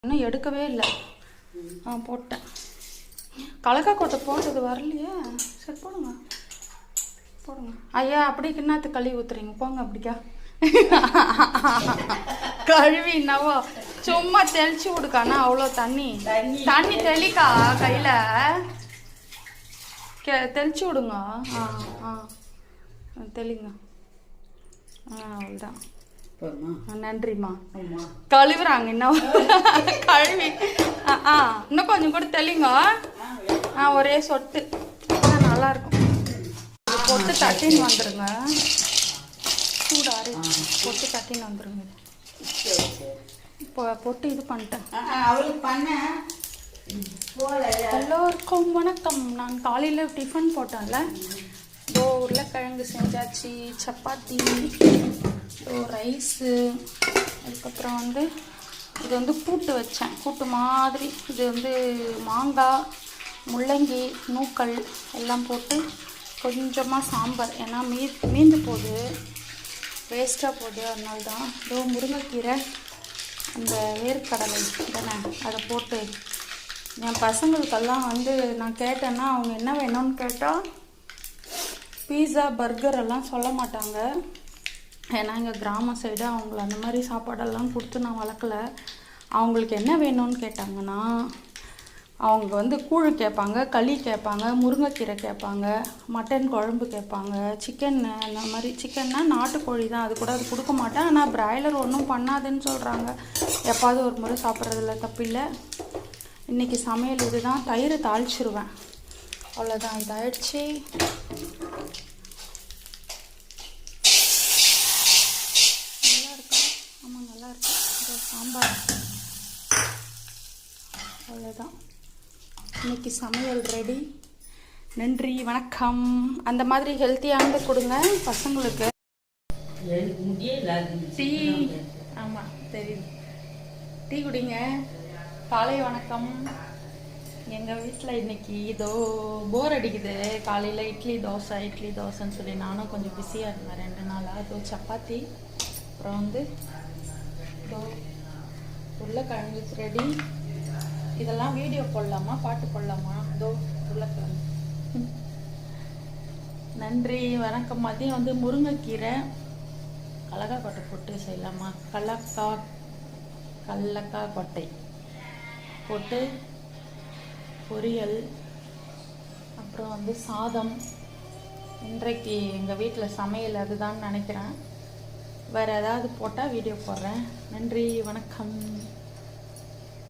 இன்னும் எடுக்கவே இல்லை. போட்டேன். கலக்கா கொட்டை போட்டது வரலையே. சரி போடுங்க போடுங்க. ஐயா அப்படியே கிண்ணாத்து கழுவி ஊத்துறீங்க, போங்க அப்படிக்கா. கழுவி என்னவோ சும்மா தெளிச்சு விடுக்கானா அவ்வளோ தண்ணி தண்ணி தெளிக்கா கையில் தெளிச்சு விடுங்க. தெளிங்க. அவ்வளோதான். நன்றிம்மா. கழுவுறாங்க இன்னும் கழுவி. இன்னும் கொஞ்சம் கூட தெளிங்க. ஒரே சொட்டு நல்லா இருக்கும். பொட்டு தட்டின்னு வந்துருங்க. சூடாரு பொட்டு தட்டின்னு வந்துருங்க. இப்போ பொட்டு இது பண்ணிட்டேன். எல்லோருக்கும் வணக்கம். நான் காலையில் டிஃபன் போட்டேன்ல, உருளைக்கிழங்கு செஞ்சாச்சு, சப்பாத்தி, ரைஸு, அதுக்கப்புறம் இது கூட்டு வச்சேன், கூட்டு மாதிரி. இது மாங்காய், முள்ளங்கி, நூக்கல் எல்லாம் போட்டு கொஞ்சமாக சாம்பார். ஏன்னா மீந்து போகுது, வேஸ்ட்டாக போகுது, அதனால தான். முருங்கைக்கீரை, அந்த வேர்க்கடலை தானே, அதை போட்டு என் பசங்களுக்கெல்லாம் நான் கேட்டேன்னா அவங்க என்ன வேணும்னு கேட்டால் பீஸா பர்கர் எல்லாம் சொல்ல மாட்டாங்க. ஏன்னா எங்கள் கிராம சைடு அவங்கள அந்த மாதிரி சாப்பாடெல்லாம் கொடுத்து நான் வளர்க்கல. அவங்களுக்கு என்ன வேணும்னு கேட்டாங்கன்னா அவங்க கூழ் கேட்பாங்க, களி கேட்பாங்க, முருங்கைக்கீரை கேட்பாங்க, மட்டன் குழம்பு கேட்பாங்க, சிக்கன். அந்த மாதிரி சிக்கன்னா நாட்டுக்கோழி தான், அது கூட அது கொடுக்க மாட்டேன். ஆனால் பிராய்லர் ஒன்றும் பண்ணாதுன்னு சொல்கிறாங்க. எப்பாவது ஒரு முறை சாப்பிட்றதில்ல, தப்பில்லை. இன்றைக்கி சமையல் இது தான். தயிர் தாளிச்சிருவேன், அவ்வளோதான். இதாகிடுச்சு. நல்லா இருக்கா? ஆமாம் நல்லா இருக்கு. சாம்பார், அவ்வளோதான். இன்னைக்கு சமையல் ரெடி. நன்றி, வணக்கம். அந்த மாதிரி ஹெல்த்தியானது கொடுங்க பசங்களுக்கு. டீ, ஆமாம் தெரியுது, டீ குடிங்க. காலை வணக்கம். எங்கள் வீட்டில் இன்னைக்கு போர் அடிக்குது. காலையில் இட்லி தோசைன்னு சொல்லி நானும் கொஞ்சம் பிஸியாக இருந்தேன் 2 நாளாக. சப்பாத்தி, அப்புறம் உருளைக்கிழங்கு ரெடி. இதெல்லாம் வீடியோ போடலாமா, பாட்டு போடலாமா? உருளைக்கிழங்கு. நன்றி, வணக்கம். மதியம் முருங்கைக்கீரை, கடலக்கா கொட்டை போட்டு செய்யலாமா? கடலக்கா கொட்டை போட்டு பொரியல், அப்புறம் சாதம். இன்றைக்கு எங்கள் வீட்டில் சமையல் அதுதான் நினைக்கிறேன். வேறு ஏதாவது போட்டால் வீடியோ போடுறேன். நன்றி, வணக்கம்.